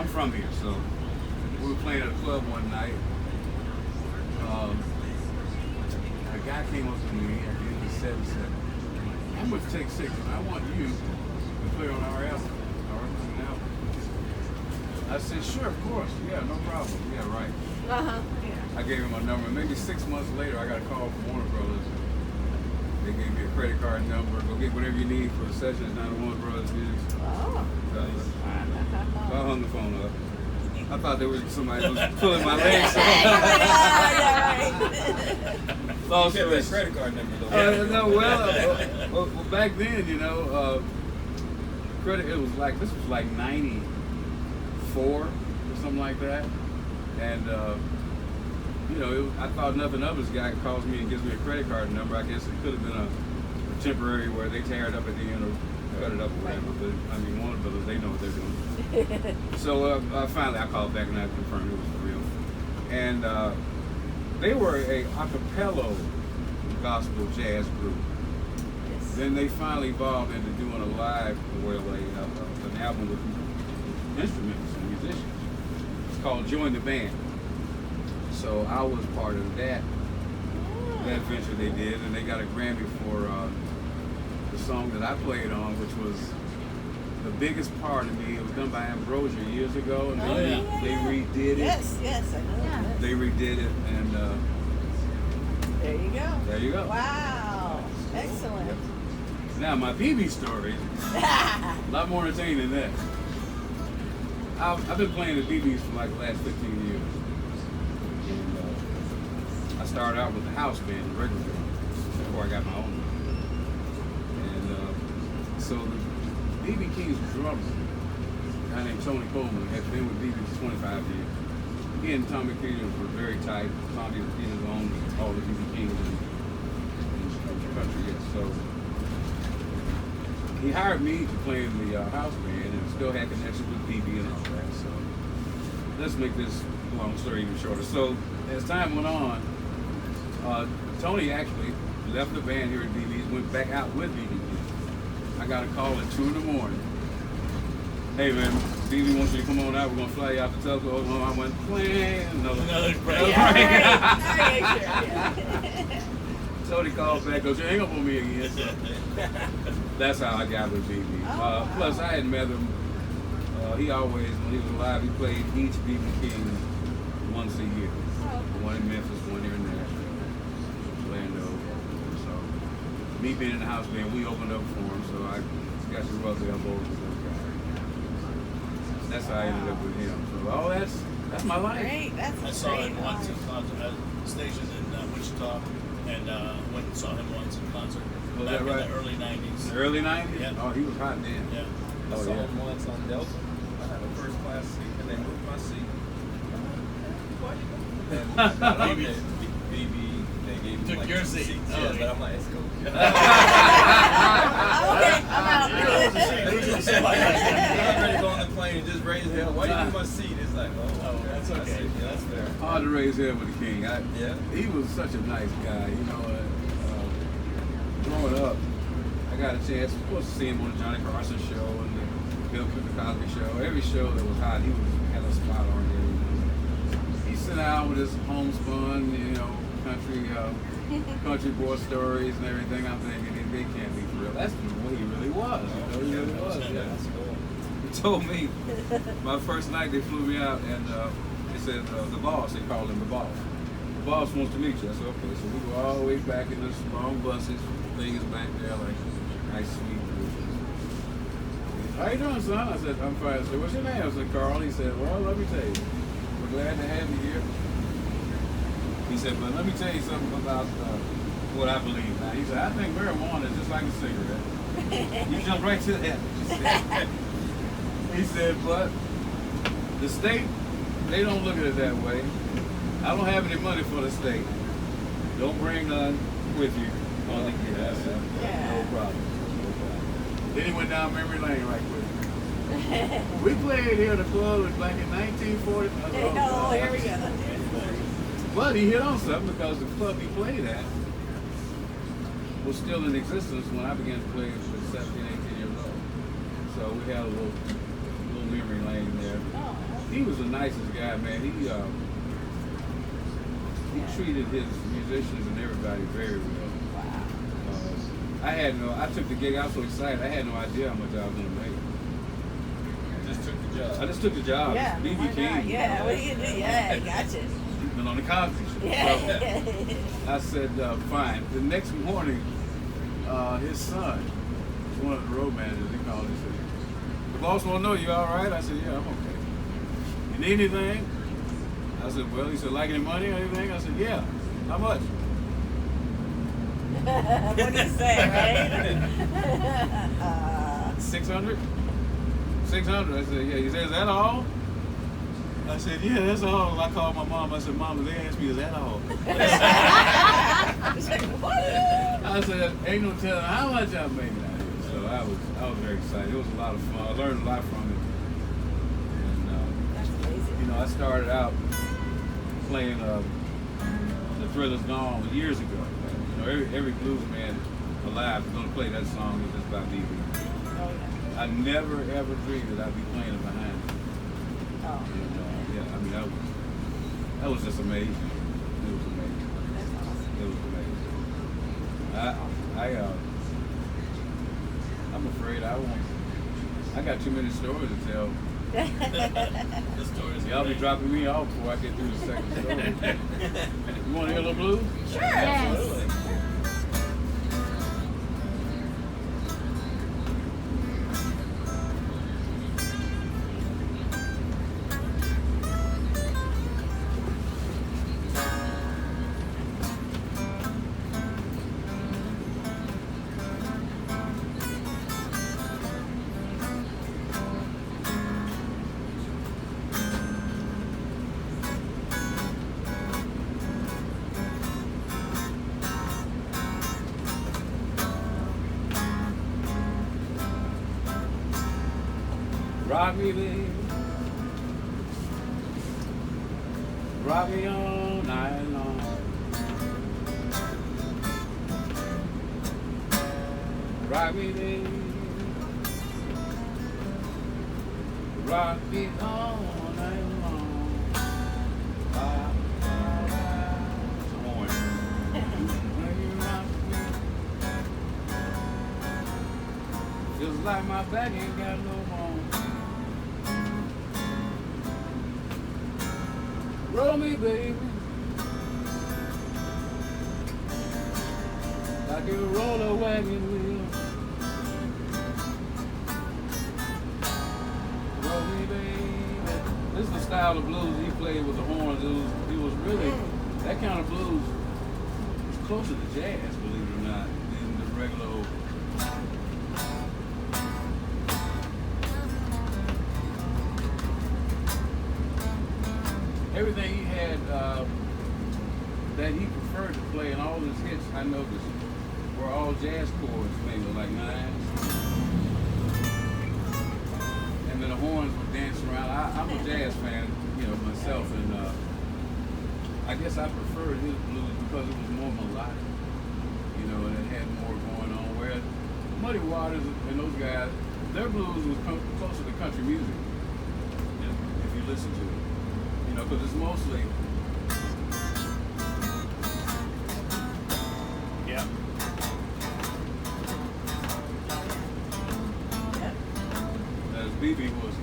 I'm from here, so we were playing at a club one night. A guy came up to me at the end of the set and said, "I'm going to take 6, and I want you to play on our album." I said, "Sure, of course. Yeah, no problem. Yeah, right." I gave him my number. Maybe 6 months later, I got a call from Warner Brothers. They gave me a credit card number. Go get whatever you need for the sessions down at Warner Brothers Music. Oh. So I hung the phone up. I thought there was somebody who was pulling my legs. Long story. That credit card number though. No, well, back then, you know, credit. It was like this was like '94 or something like that, and you know, I thought nothing of this guy calls me and gives me a credit card number. I guess it could have been a temporary where they tear it up at the end or cut it up or whatever. But I mean, Warner Brothers, they know what they're doing. So finally, I called back and I confirmed it was for real. And they were a acapella gospel jazz group. Yes. Then they finally evolved into doing a live, an album with instruments and musicians. It's called Join the Band. So I was part of that venture they did, and they got a Grammy for the song that I played on, which was the biggest part of me. It was done by Ambrosia years ago, and they redid it. Yes, I know. Yeah. They redid it, and There you go. there you go. Wow. Excellent. Yep. Now my BB story, a lot more entertaining than that. I've been playing the BBs for like the last 15 years. And, I started out with the house band, the regular band, before I got my own. And so the BB King's drummer, a guy named Tony Coleman, had been with BB for 25 years. He and Tommy Peters were very tight. Tommy Peters owned all the BB Kings in the country, yes. So he hired me to play in the house band and still had connections with BB and all that. So let's make this long story even shorter. So as time went on, Tony actually left the band here at BB's, went back out with BB. I got a call at 2 in the morning. "Hey man, BB wants you to come on out. We're gonna fly you out to Tulsa." I went, "Plan another break." Tony called back, goes, "You hang up on me again." So that's how I got with BB. Plus, I had met him. He always, when he was alive, he played each BB King once a year. One in Memphis, one here in Nashville, Orlando. So me being in the house band, we opened up for him. So I got to rub the elbows with those guys. That's how I ended up with him. So that's my life. Great. That's I saw him once in concert at a station in Wichita, and went and saw him once in concert back in the early 90s. The early 90s? Yeah. Oh, he was hot then. Yeah. I saw him once on Delta. I had a first class seat and they moved my seat. And BB, they gave me Took like your 2 seat. seats. Oh, Yeah, yeah. but I'm like, it's cool. I'm out. I'm ready to go on the plane and just raise hell. Why you move my seat? It's like, oh, that's okay. Yeah, that's fair. Hard to raise hell with the king. Yeah. He was such a nice guy. You know, growing up, I got a chance, of course, to see him on the Johnny Carson show and the Bill Cosby show. Every show that was hot, he had a spot on there. You know. He sat out with his homespun, you know, country boy stories and everything. I'm thinking they can't be for real. That's the way he really was. You know, he really was. Yeah. He told me my first night they flew me out and they said the boss. They called him the boss. The boss wants to meet you. I said okay. So we go all the way back in this long buses. Things back there like nice sweet. How you doing, son? I said I'm fine. I said what's your name? I said Carl. He said well let me tell you. We're glad to have you here. He said, but let me tell you something about what I believe now. He said, I think marijuana is just like a cigarette. You jump right to that. He said, but the state, they don't look at it that way. I don't have any money for the state. Don't bring none with you on the kid. I said, no problem. Then he went down memory lane right quick. We played here at the club back in 1940. Oh, here we go. But he hit on something because the club he played at was still in existence when I began to play at 17, 18 years old. So we had a little down memory lane there. Oh, He was the nicest guy, man. He treated his musicians and everybody very well. wow. I took the gig. I was so excited. I had no idea how much I was gonna make. Just took the job. I just took the job. Yeah, BB why not? King. Yeah, what are you gonna do? Yeah, gotcha. Been on the Cosby Show. Yeah. So I said, fine. The next morning, his son, was one of the road managers, he called and said, the boss want to know you all right? I said, yeah, I'm okay. You need anything? I said, well, he said, like any money or anything? I said, yeah. How much? What do you say, right? 600? 600. I said, yeah. He said, is that all? I said, yeah, that's all. I called my mom. I said, Mama, they asked me, is that all? It's like, what? I said, ain't no telling how much I'm making out here. So I was very excited. It was a lot of fun. I learned a lot from it. And, That's amazing. you know, I started out playing The Thriller's Gone years ago. You know, every blues man alive is going to play that song is just about me. Oh, yeah. I never, ever dreamed that I'd be playing it behind me. Oh, And, yeah, I mean, that was just amazing. It was amazing. that's awesome. It was amazing. I'm afraid I got too many stories to tell. The stories. Y'all be dropping me off before I get through the second story. You want to hear a little blues? Sure. Absolutely. Rock me, baby. Rock me all night long. Rock me, baby. Rock me all night long. Ah, ah, ah. Come on. When you rock me, feels like my back ain't got no bone. Roll me, baby, like a roller wagon wheel. Roll me, baby. This is the style of blues he played with the horns. It was really, that kind of blues was closer to jazz, believe it or not, than the regular old. Everything he had that he preferred to play in all his hits, I noticed, were all jazz chords, maybe like nines. And then the horns would dance around. I'm a jazz fan, you know, myself, and I guess I preferred his blues because it was more melodic, you know, and it had more going on. Whereas Muddy Waters and those guys, their blues was closer to country music, if you listen to it. Because it's mostly Yeah. Yep. as BB was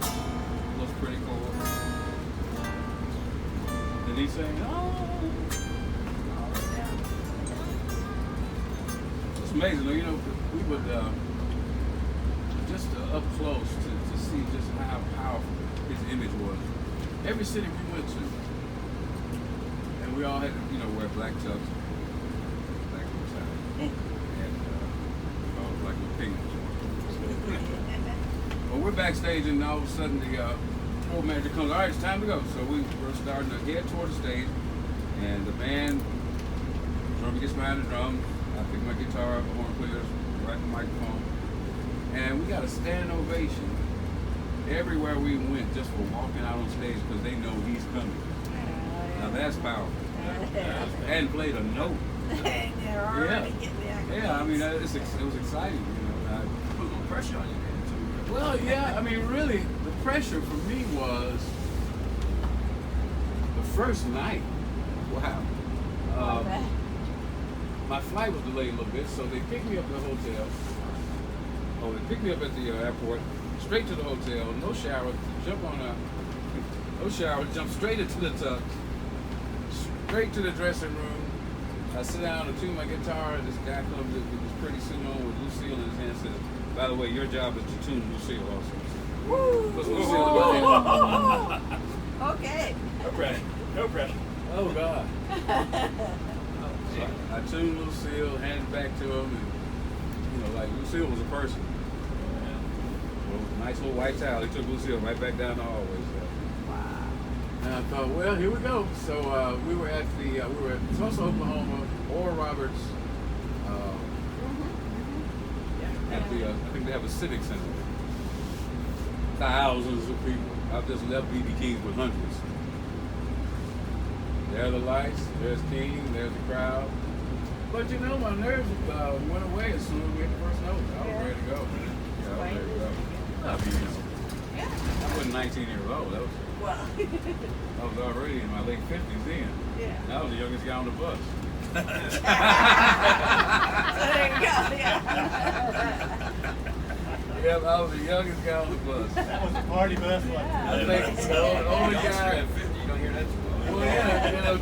pretty cool. Did he say, oh? It's amazing, you know, we would just up close to see just how powerful his image was. Every city we went to, and we all had to, you know, wear black tux, black tie, and all black little penguins. Well, we're backstage, and all of a sudden the tour manager comes. All right, it's time to go. So we're starting to head toward the stage, and the band, drummer gets behind the drums. I pick my guitar up, the horn players, right the microphone, and we got a standing ovation everywhere we went just for walking out on stage because they know he's coming. Now that's powerful. Hadn't played a note. They're already getting the accolades. Yeah, I mean, it was exciting, you know. Put a little pressure on you, man, too. Well, yeah, I mean, really, the pressure for me was the first night. Wow. My flight was delayed a little bit, so they picked me up at the hotel. Oh, they picked me up at the airport, straight to the hotel, no shower, no shower, jump straight into the tub, straight to the dressing room. I sit down to tune my guitar, this guy comes in with this pretty suit on with Lucille in his hand and says, by the way, your job is to tune Lucille also. Woo! What's Lucille about? Okay. No pressure. No pressure. Oh, God. So I tuned Lucille, handed it back to him, and, like Lucille was a person. Well, nice little white towel. He took Lucille right back down the hallway. So. Wow. And I thought, well, here we go. So we were at Tulsa, Oklahoma, Oral Roberts. At the I think they have a civic center. Thousands of people. I've just left BB King's with hundreds. There are the lights. There's King. There's the crowd. But my nerves went away as soon as we hit the first note. I was ready to go. Yeah, I was ready to go. I wasn't 19 years old. I was already in my late 50s then. Yeah. I was the youngest guy on the bus. So there you go. Yeah, I was the youngest guy on the bus. That was a party bus. I think the only guy. At 50, you don't hear that too much. Well, yeah,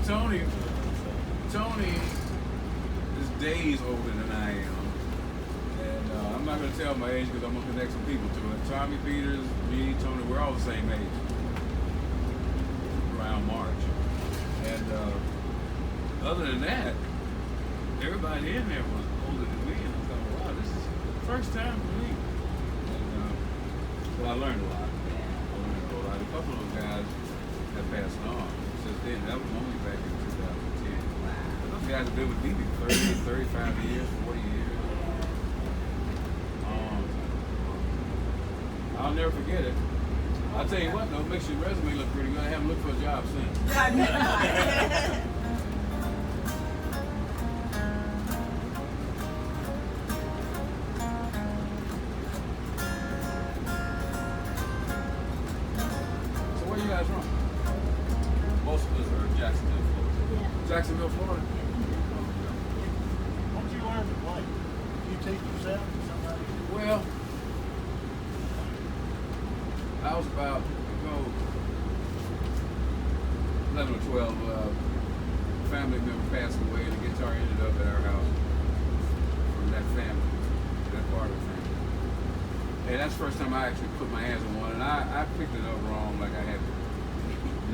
Tony is days older than I am. And I'm not going to tell my age because I'm going to connect some people to it. Tommy Peters, me, Tony, we're all the same age. Around March. And other than that, everybody in there was older than me. And I thought, wow, this is the first time for me. And so I learned a lot. A couple of those guys have passed on since then. That was only back in 2010. Those guys have been with me 30, 35 years, 40 years. I'll never forget it. I'll tell you what, though, it makes your resume look pretty good. I haven't looked for a job since. So where are you guys from? Most of us are Jacksonville, Florida. Yeah. Jacksonville, Florida? What did you learn to play? Did you teach yourself or somebody? Well, I was about 11 or 12. Family member passed away, and the guitar ended up at our house from that family, that part of the family. And that's the first time I actually put my hands on one, and I picked it up wrong like I had to.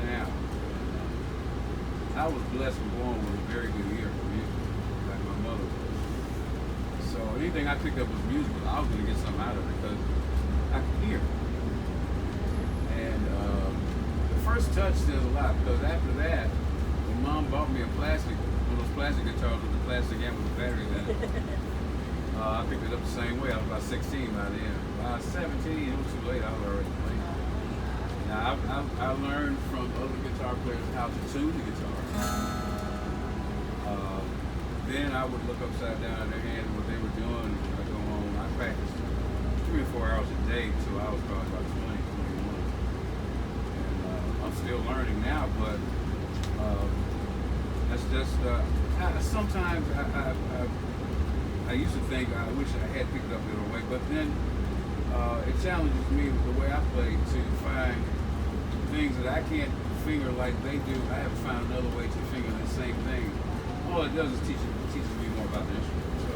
Now, I was blessed and born with a very good ear for music, like my mother was. So anything I picked up was musical. I was going to get something out of it because I could hear. And the first touch says a lot because after that, when Mom bought me one of those plastic guitars with the plastic amp with the batteries in it, I picked it up the same way. I was about 16 by then. By 17, it was too late. I was already playing. Now, I learned from other guitar players how to tune the guitar. Then I would look upside down at their hand and what they were doing. I go home. I practiced 3 or 4 hours a day until I was probably about 20, 21. And I'm still learning now, but that's just sometimes I used to think I wish I had picked it up the other way, but then it challenges me with the way I play to find things that I can't finger like they do. I have to find another way to finger the same thing. All it does is teaches me more about the instrument. So.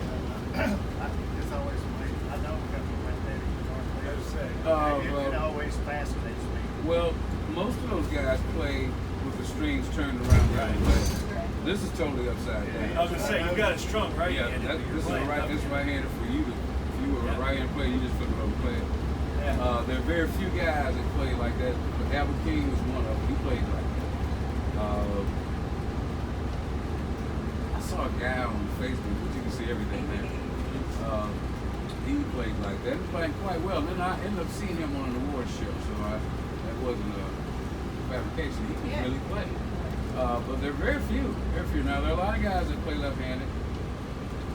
It's always amazing. I know because we went there it always fascinates me. Well, most of those guys play with the strings turned around the other way. This is totally upside down. I was gonna say you got it strung right. Yeah, this is right-handed for you. If you were a right-handed player, you just flip it over and play it. Yeah. There are very few guys that play like that. But Albert King was one of them. He played like that. I saw a guy on Facebook, but you can see everything there. He played like that. He played quite well. And then I ended up seeing him on an award show, so that wasn't a fabrication. He could really play. But there are very few. Now, there are a lot of guys that play left-handed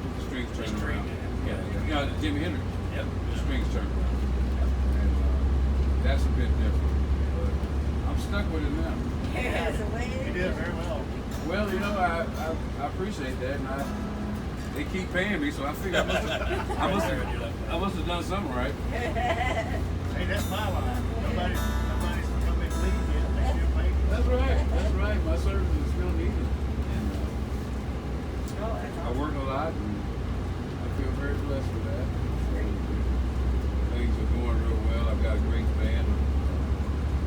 with the strings turned around. Yeah. Jimi Hendrix. Yep. The strings turned around. And that's a bit different. But I'm stuck with it now. Yeah, the way You did very well. Well, you know, I appreciate that, and they keep paying me, so I figure I must have done something right. Hey, that's my line. Nobody's come and leave yet. They still pay you. That's right. That's right. My service is still needed, and I work a lot, and I feel very blessed with that. Things are going real well. I've got a great band of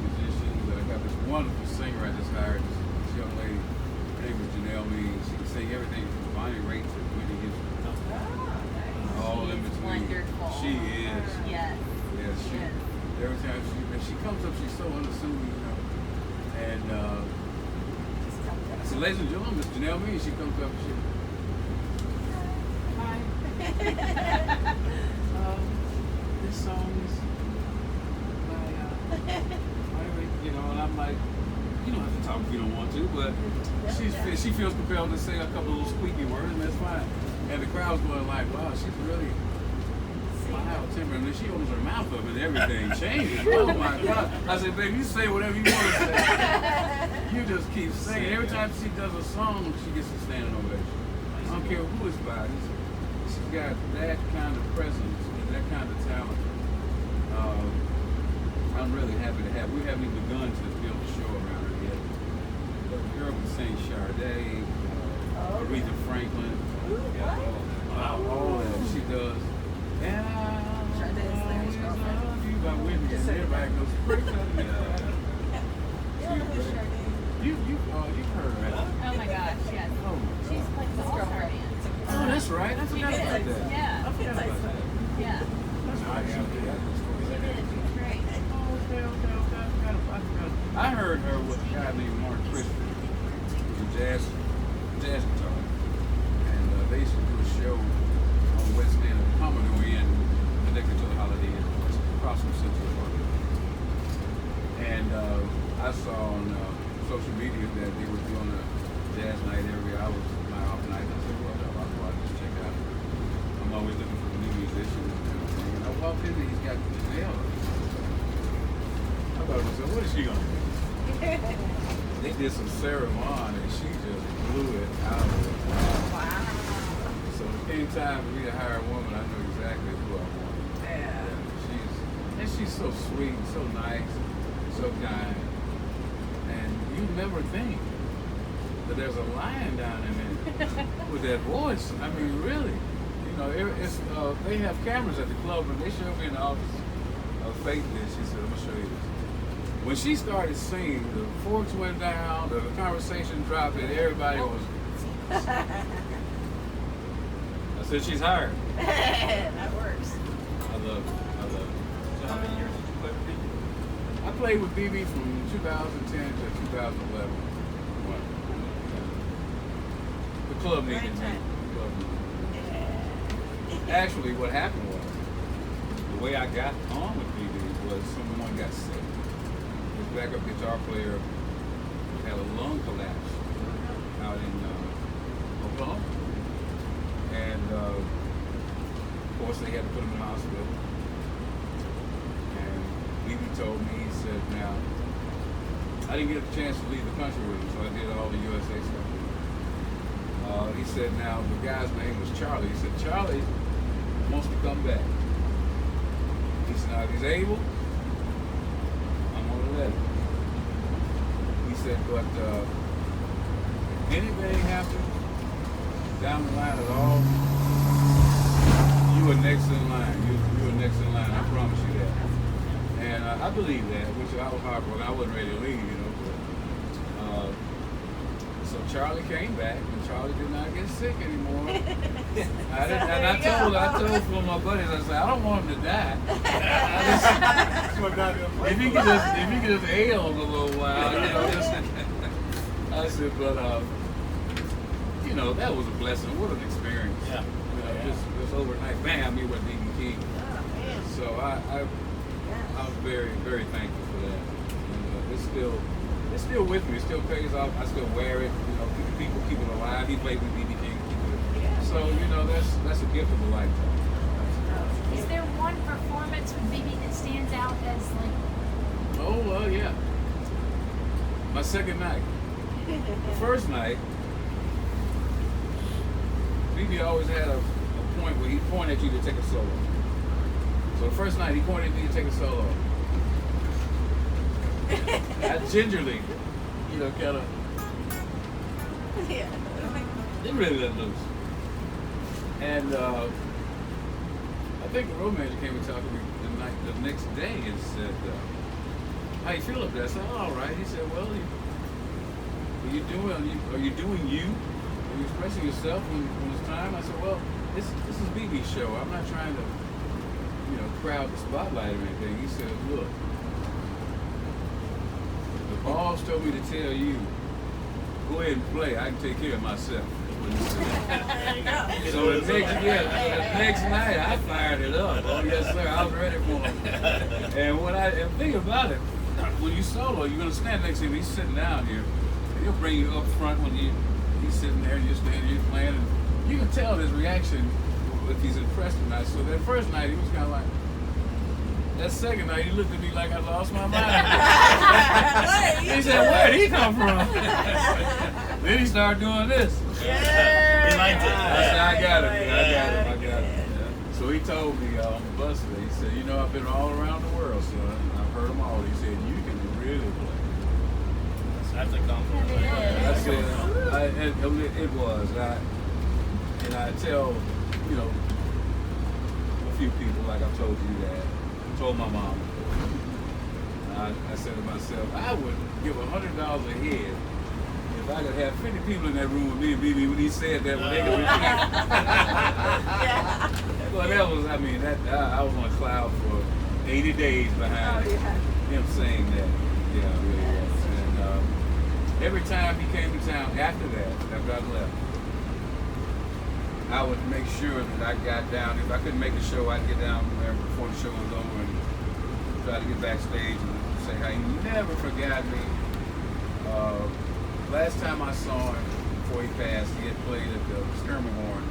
musicians. I got this wonderful singer I just hired. This young lady. Her name is Janelle Means. She can sing everything from Bonnie Raitt to Whitney Houston. All in between. Wonderful. She is. Yes. Yes, she. Yes. Every time she comes up, she's so unassuming, you know. And I said, ladies and gentlemen, Miss Janelle Means. She comes up and she. Hi. This song is by you know, and I'm like, you don't have to talk if you don't want to, but she feels compelled to say a couple of little squeaky words, and that's fine. And the crowd's going like, wow, she's really mild tempered. And then she opens her mouth up and everything changes. Oh my God. I said, baby, you say whatever you want to say. You just keep singing. Every time she does a song, she gets a standing ovation. I don't care who it's by. She's got that kind of presence and that kind of talent. I'm really happy to have. We haven't even begun to build a show around her yet. But the girl can sing Sade, Aretha Franklin, all that she does. And I always love you by Whitney, and everybody goes crazy. You've heard her. Oh my gosh, yes. Oh, She's like the all-star band. oh, that's right. I forgot about that. Yeah. I forgot about that. Yeah. That's right. She did. She was great. I heard her with a guy named Mark Christian, who's a jazz guitar, and they used to do a show on West End of the Commodore Inn, connected to the Holiday Inn, across from Central Park. And I saw on social media that they were doing a jazz night every hour, night off night. I said, well, I'll just check out. I'm always looking for new musicians and everything. And I walked in and he's got Janelle. I thought to myself, what is she gonna do? They did some Sarah Vaughan and she just blew it out of the Wow. So anytime we hire a woman, I know exactly who I want. Yeah. She's so sweet, so nice, so kind. And you never think that there's a lion down in there with that voice. I mean, really. You know, it's they have cameras at the club, and they showed me in the office of Faith there. She said, I'm going to show you this. When she started singing, the forks went down, the conversation dropped, and everybody was. I said, she's hired. That works. I love it. I love it. So how many years did you play with BB? I played with BB from 2010 to 2011. The club needed me. Great time. The club needed me. Actually, what happened was, the way I got on with BB was someone got sick. His backup guitar player had a lung collapse out in Oklahoma. And of course, they had to put him in the hospital. And BB told me, he said, now, I didn't get a chance to leave the country with him, so I did all the USA stuff. He said, now, the guy's name was Charlie. He said, Charlie wants to come back. He said, now, if he's able, I'm going to let him. He said, but if anything happens down the line at all, you were next in line. You were next in line. I promise you that. And I believe that, which I was heartbroken. I wasn't ready to leave, you know. But, so Charlie came back, and Charlie did not get sick anymore. I told one of my buddies, I said, I don't want him to die. If he could just ail a little while, you know. I said, but you know, that was a blessing. What an experience. Yeah. You know, just overnight, bam, he went BB King. Oh, man. So I was very, very thankful for that. And it's still with me. It still pays off. I still wear it. You know, people keep it alive. He played with BB King. So you know, that's a gift of a lifetime. Is there one performance with BB that stands out as like Well, yeah. My second night. The first night, BB always had a point where he pointed at you to take a solo. So the first night he pointed at me to take a solo. I gingerly, kind of, Yeah. didn't really let loose. And I think the road manager came and talked to me the next day and said, how you feel up there? I said, oh, all right. He said, well, are you doing you? Are you expressing yourself when it's time? I said, well, this is BB's show. I'm not trying to, crowd the spotlight or anything. He said, look, the boss told me to tell you, go ahead and play. I can take care of myself. So the next night I fired it up. Oh yes, sir, I was ready for him. And and think about it, when you solo, you're gonna stand next to him. He's sitting down here, and he'll bring you up front when he's sitting there and you're standing here playing, and you can tell his reaction if he's impressed or not. So that first night he was kind of like. That second night, he looked at me like I lost my mind. He said, where'd he come from? Then he started doing this. Yeah. He liked it. I said, I got it. Yeah. So he told me on the bus today, he said, I've been all around the world, son. I've heard them all. He said, you can really play. That's a compliment. I said, it was. And I tell, a few people, like I told you that. Told my mom. I said to myself, I would give $100 a head if I could have 50 people in that room with me and BB when he said that when they could repeat. Well, that was, I was on a cloud for 80 days behind him saying that. Yeah, it really was. And every time he came to town after that, after I left, I would make sure that I got down. If I couldn't make the show, I'd get down there before the show was over and try to get backstage and say hi. He never forgot me. Last time I saw him before he passed, he had played at the Skirmihorn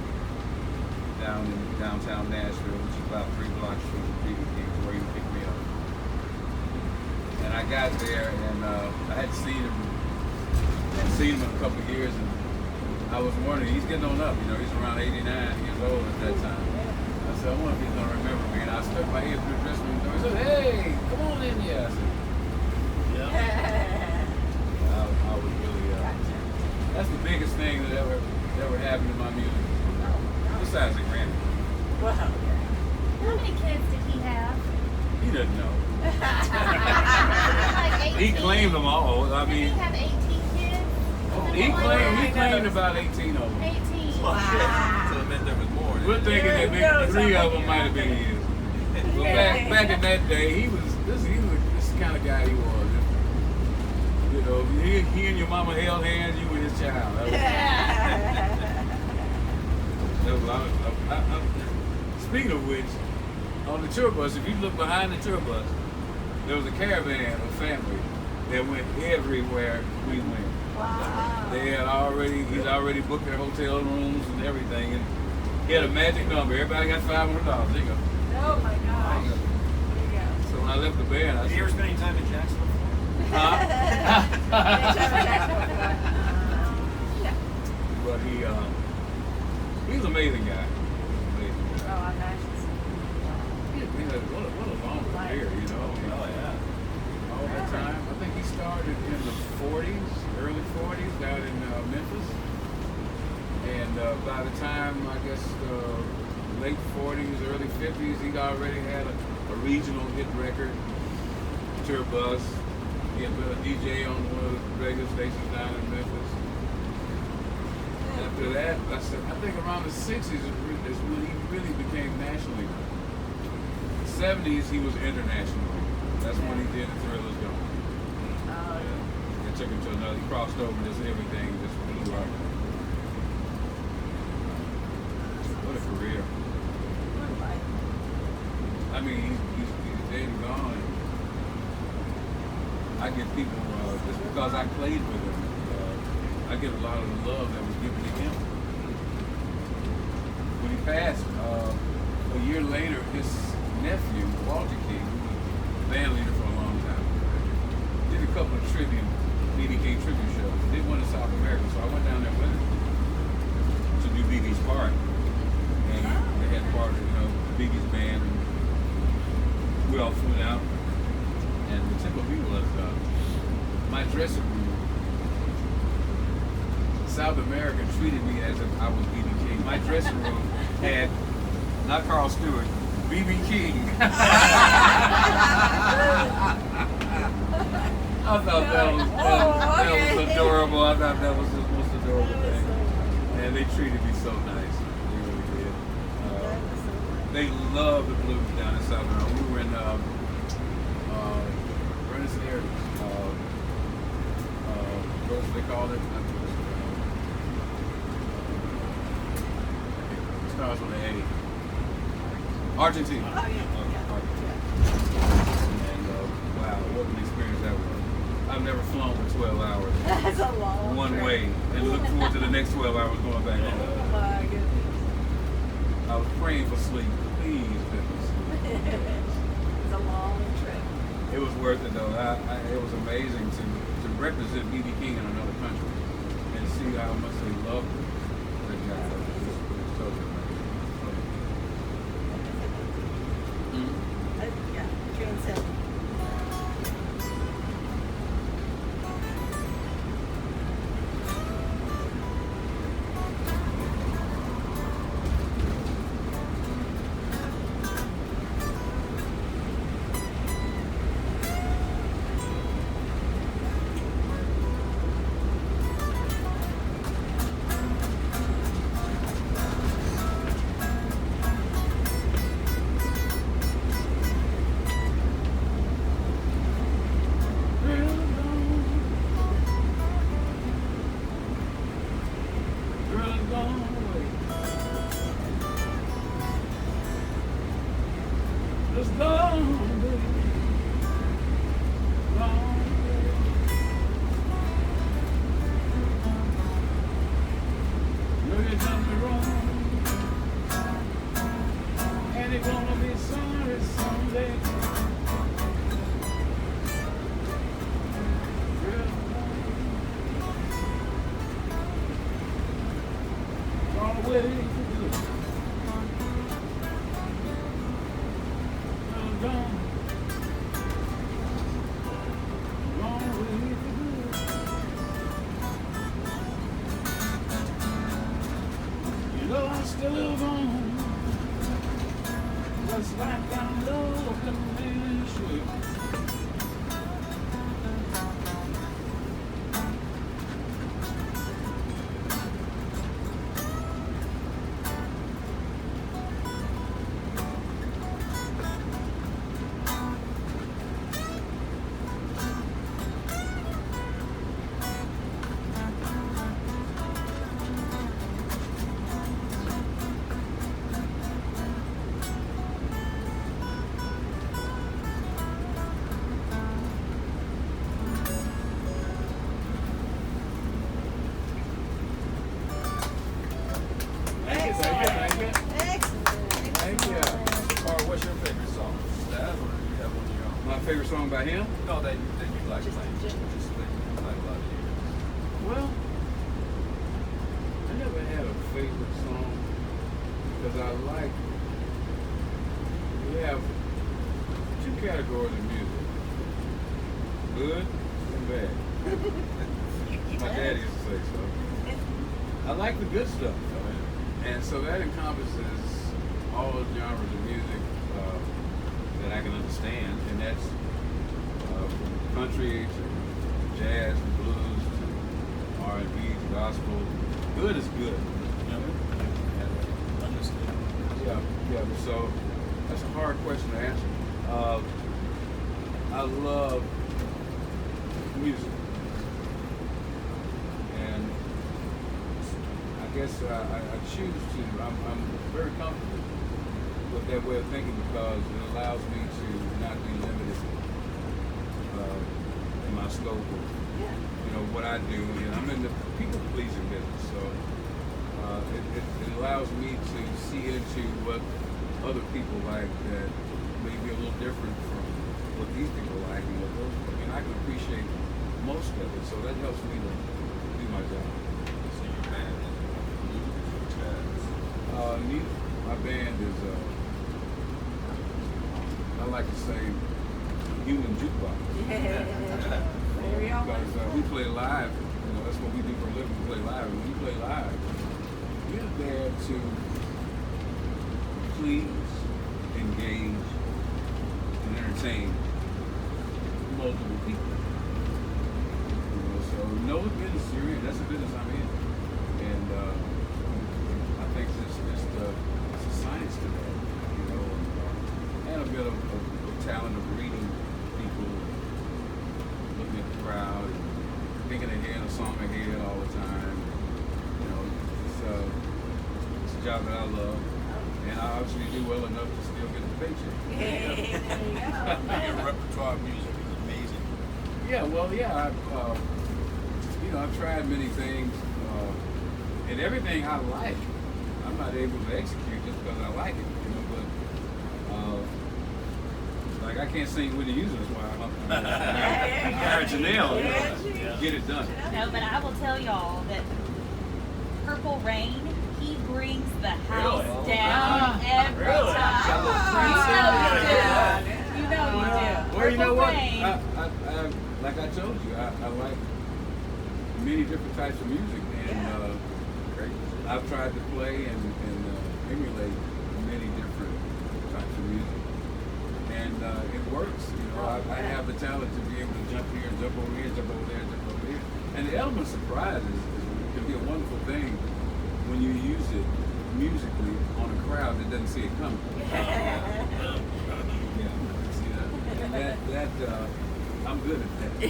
down in downtown Nashville, which is about 3 blocks from BB King, where he picked me up. And I got there and I hadn't seen him in a couple of years. And I was wondering, he's getting on up, he's around 89 years old at that time. I said, I wonder if he's going to remember me. And I stuck my head through the dressing room door. He said, hey, come on in here. I said, I was really, that's the biggest thing that ever happened to my music. Besides the Grammy. Wow. How many kids did he have? He doesn't know. Like 18? He claimed them all. I Did he mean, have 18 kids? he claimed about 18 of them. 18. So it meant there was more. We're thinking that maybe 3 of them might have been his. But back in that day, he was this kind of guy he was. He and your mama held hands, you were his child. Speaking of which, on the tour bus, if you look behind the tour bus, there was a caravan of family that went everywhere we went. Wow. He'd already booked their hotel rooms and everything, and he had a magic number. Everybody got $500. There you go. Oh my gosh. There you go. So when I left the band, I Have you ever spent any time in Jacksonville? But he's an amazing guy. Oh, I imagine so. What a long career, Oh, yeah. all that time. I think he started in the 40s, early 40s, down in Memphis. And by the time, I guess, late 40s, early 50s, he already had a regional hit record, tour bus. He had been a DJ on one of the radio stations down in Memphis. After that, I think around the 60s is when he really became nationally known. The 70s, he was international. That's when he did The Thriller's Gone. It took him to another, he crossed over just everything, just blew up. What a career. I mean, he's dead and gone. I get people, just because I played with him, I get a lot of the love that was given to him. When he passed, a year later, his nephew, Walter King, who was the band leader for a long time, couple of B.B. King tribute shows. Did one in South America, so I went down there with him to do B.B.'s part. And they had part of, B.B.'s band, and we all flew out. And the typical people was my dressing room. South America treated me as if I was B.B. King. My dressing room had, not Carl Stewart, B.B. King. I thought that was adorable. I thought that was the most adorable thing. And they treated me so nice. They really did. They love the blues down in South America. We were in Buenos Aires. What do they call it? Stars on the A. Argentina. Oh, yeah. And wow, what an experience that was. I've never flown for 12 hours. That's a long one trip. way and look forward to the next 12 hours going back home. Oh my goodness. I was praying for sleep. Please let me sleep. It's a long trip. It was worth it though. It was amazing to represent B.B. King in another country and see how much they loved the guy. It was totally amazing. Yeah, transcendent. Still live on, just like I'm looking at favorite song by him? No, that you like playing. Just that you like a lot of years. Well, I never had a favorite song because I like, we have two categories of music, good and bad. My daddy used to say so. I like the good stuff, and so that encompasses all genres of music that I can understand, and that's from country to jazz to blues to R&B to gospel. Good is good. Understood. Yeah. So that's a hard question to answer. I love music, and I guess I choose to. I'm very comfortable with that way of thinking because it allows me to not be limited in my scope of what I do, and I'm in the people pleasing business, so it allows me to see into what other people like that may be a little different from what these people like, and I can appreciate most of it, so that helps me to do my job. So your band is blues or jazz? Neither. My band is, I like to say, human jukebox. There we are. Because we play live, that's what we do for a living, we play live. And when you play live, you're there to please, engage, and entertain multiple people. So know the business you're in, that's the business I'm in. And I think it's a science to that, and a bit of talent of reading people, looking at the crowd, and thinking ahead, a song ahead all the time. It's a job that I love, and I obviously do well enough to still get the paycheck. There you go. Your repertoire of music is amazing. Yeah, well, yeah, I've tried many things, and everything I like, I'm not able to execute just because I like it, but like I can't sing Whitney Houston, that's why I'm hired Janelle, get it done. No, but I will tell y'all that Purple Rain, he brings the house Really? down every Really? time. You know you do. Well, you know Purple what? Rain. I like I told you, I like many different types of music, and I've tried to play and emulate many different types of music, and it works. I have the talent to be able to jump here and jump over here, jump over there, jump over here, and the element of surprise can be a wonderful thing when you use it musically on a crowd that doesn't see it coming. See that I'm good at that.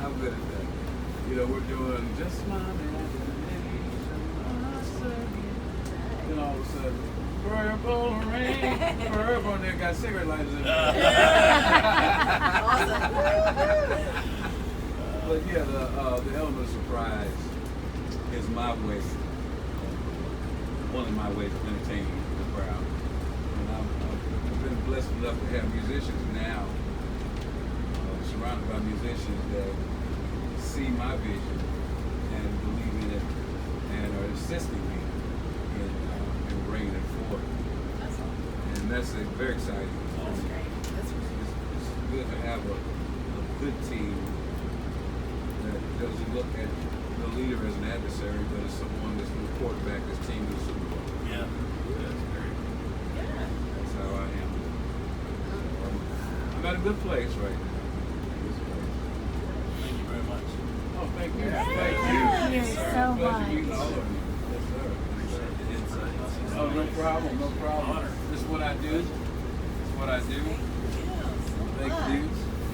I'm good at that. We're doing just my imagination. Then all of a sudden, purple rain, purple, and they got cigarette lighters in there. But yeah, the element of surprise is my way, one of my ways of entertaining the crowd. And I've been blessed enough to have musicians now, surrounded by musicians that see my vision and believe in it and are assisting me in bringing it forward. And that's very exciting. That's great. It's good to have a good team that doesn't look at the leader as an adversary, but as someone that's going to quarterback this team to the Super Bowl. Yeah. That's great. That's how I am. I'm at a good place right now. Thank you very much. Oh, thank you. Thank Thank you. you. Thank you so Pleasure meeting much. all of you. Yes, sir. Appreciate the insights. Oh, no problem. No problem. This is what I do. This is what I do. Thank you.